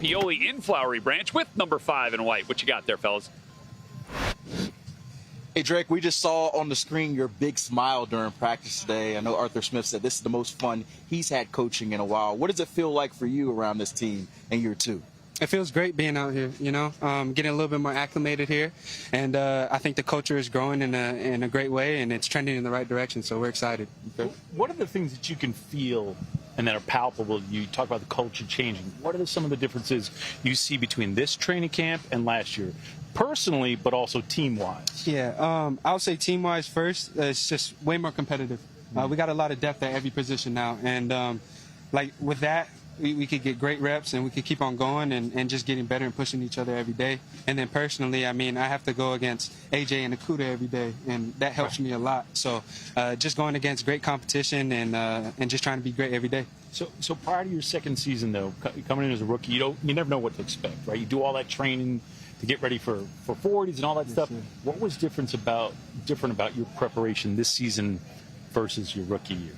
Pioli in Flowery Branch with number 5 in white. What you got there, fellas? Hey, Drake, we just saw on the screen your big smile during practice today. I know Arthur Smith said this is the most fun he's had coaching in a while. What does it feel like for you around this team in year 2? It feels great being out here, getting a little bit more acclimated here. And I think the culture is growing in a great way, and it's trending in the right direction, so we're excited. Okay. What are the things that you can feel and that are palpable? You talk about the culture changing. What are some of the differences you see between this training camp and last year? Personally, but also team-wise. Yeah, I would say team-wise first. It's just way more competitive. We got a lot of depth at every position now. And, with that, we could get great reps and we could keep on going and just getting better and pushing each other every day. And then personally, I have to go against AJ and Akuda every day, and that helps me a lot. So just going against great competition and just trying to be great every day. So prior to your second season, though, coming in as a rookie, you never know what to expect, right? You do all that training to get ready for 40s and all that stuff. Sir. What was different about your preparation this season versus your rookie year?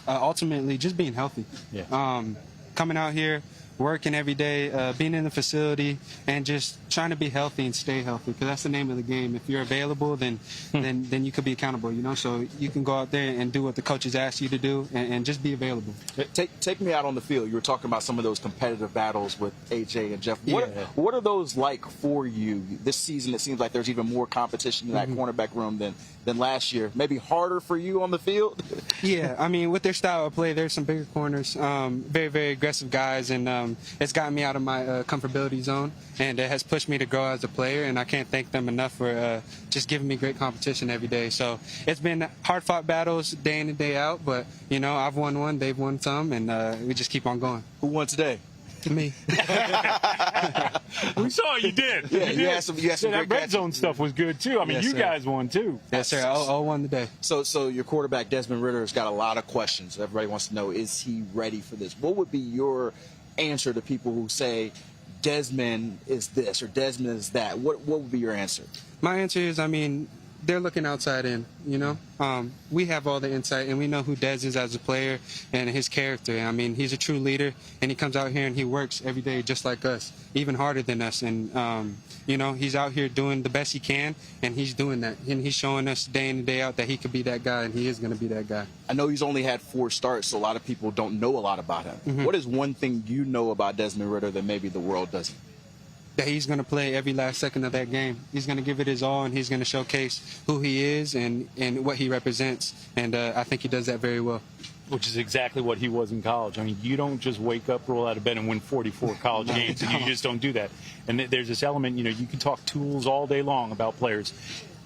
Ultimately, just being healthy. Yeah. Coming out here, working every day, being in the facility, and just trying to be healthy and stay healthy, because that's the name of the game. If you're available, then you could be accountable, So you can go out there and do what the coaches ask you to do and just be available. Take me out on the field. You were talking about some of those competitive battles with AJ and Jeff. Yeah. What are those like for you? This season, it seems like there's even more competition in that cornerback room than last year. Maybe harder for you on the field? Yeah, with their style of play, there's some bigger corners, very, very aggressive guys, and it's gotten me out of my comfortability zone, and it has pushed me to grow as a player, and I can't thank them enough for just giving me great competition every day. So it's been hard-fought battles day in and day out, but, I've won one, they've won some, and we just keep on going. Who won today? Me. We saw you did. Yeah, you had some that red zone stuff was good, too. Yes, sir. Guys won, too. Yes, sir. I won today. So your quarterback, Desmond Ridder, has got a lot of questions. Everybody wants to know, is he ready for this? What would be your answer to people who say Desmond is this or Desmond is that? What would be your answer? My answer is, they're looking outside in, We have all the insight, and we know who Dez is as a player and his character. He's a true leader, and he comes out here and he works every day just like us, even harder than us. And, he's out here doing the best he can, and he's doing that. And he's showing us day in and day out that he could be that guy, and he is going to be that guy. I know he's only had 4 starts, so a lot of people don't know a lot about him. What is one thing you know about Desmond Ridder that maybe the world doesn't? That he's going to play every last second of that game. He's going to give it his all, and he's going to showcase who he is and what he represents. And I think he does that very well. Which is exactly what he was in college. You don't just wake up, roll out of bed, and win 44 college games. You just don't do that. And there's this element, you can talk tools all day long about players.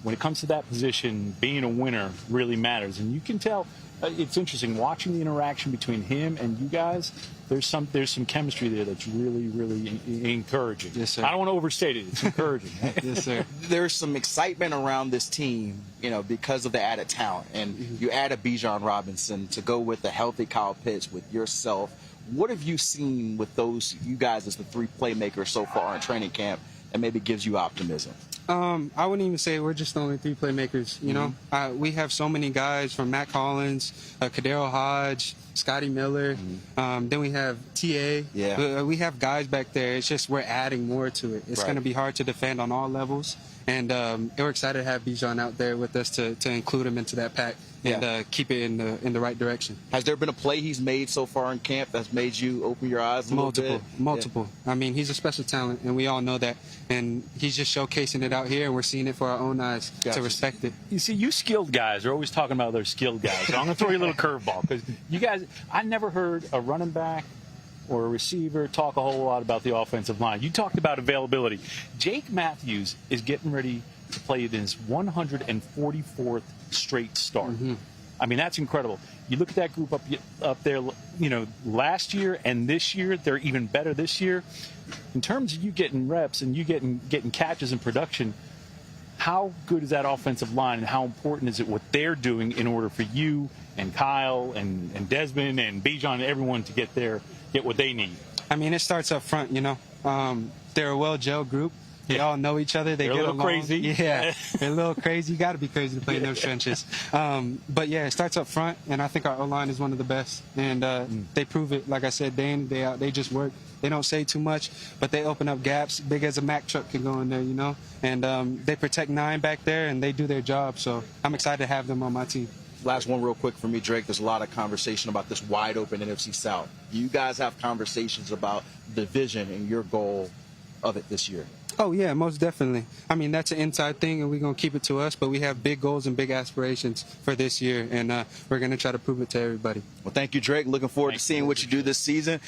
When it comes to that position, being a winner really matters. And you can tell, it's interesting, watching the interaction between him and you guys, there's some chemistry there that's really, really encouraging. Yes, sir. I don't want to overstate it. It's encouraging. Yes, sir. There's some excitement around this team, because of the added talent. And you add a Bijan Robinson to go with a healthy Kyle Pitts, with yourself. What have you seen with you guys as the 3 playmakers so far in training camp that maybe gives you optimism? I wouldn't even say we're just the only 3 playmakers, We have so many guys, from Matt Collins, Kadero Hodge, Scotty Miller. Then we have TA. Yeah. We have guys back there. It's just we're adding more to it. It's going to be hard to defend on all levels. And we're excited to have Bijan out there with us to include him into that pack and keep it in the right direction. Has there been a play he's made so far in camp that's made you open your eyes a little bit? Multiple. Yeah. He's a special talent, and we all know that. And he's just showcasing it out here, and we're seeing it for our own eyes to respect it. You see, you skilled guys are always talking about their skilled guys. So I'm going to throw you a little curveball, because you guys, I never heard a running back or a receiver talk a whole lot about the offensive line. You talked about availability. Jake Matthews is getting ready to play in his 144th straight start. That's incredible. You look at that group up there, last year and this year, they're even better this year. In terms of you getting reps and you getting catches and production, how good is that offensive line, and how important is it what they're doing in order for you and Kyle and Desmond and Bijan and everyone to get what they need? It starts up front, They're a well-gelled group. They all know each other. They They're get a little along. crazy. Yeah, they're a little crazy. You got to be crazy to play in those trenches. But yeah, it starts up front, and I think our O-line is one of the best. And they prove it, like I said, day in, day out. They just work. They don't say too much, but they open up gaps big as a Mack truck can go in there, you know. And they protect 9 back there, and they do their job. So I'm excited to have them on my team. Last one real quick for me, Drake. There's a lot of conversation about this wide open NFC South. You guys have conversations about the vision and your goal of it this year. Oh, yeah, most definitely. I mean, that's an inside thing, and we're going to keep it to us, but we have big goals and big aspirations for this year, and we're going to try to prove it to everybody. Well, thank you, Drake. Looking forward to seeing what you do this season.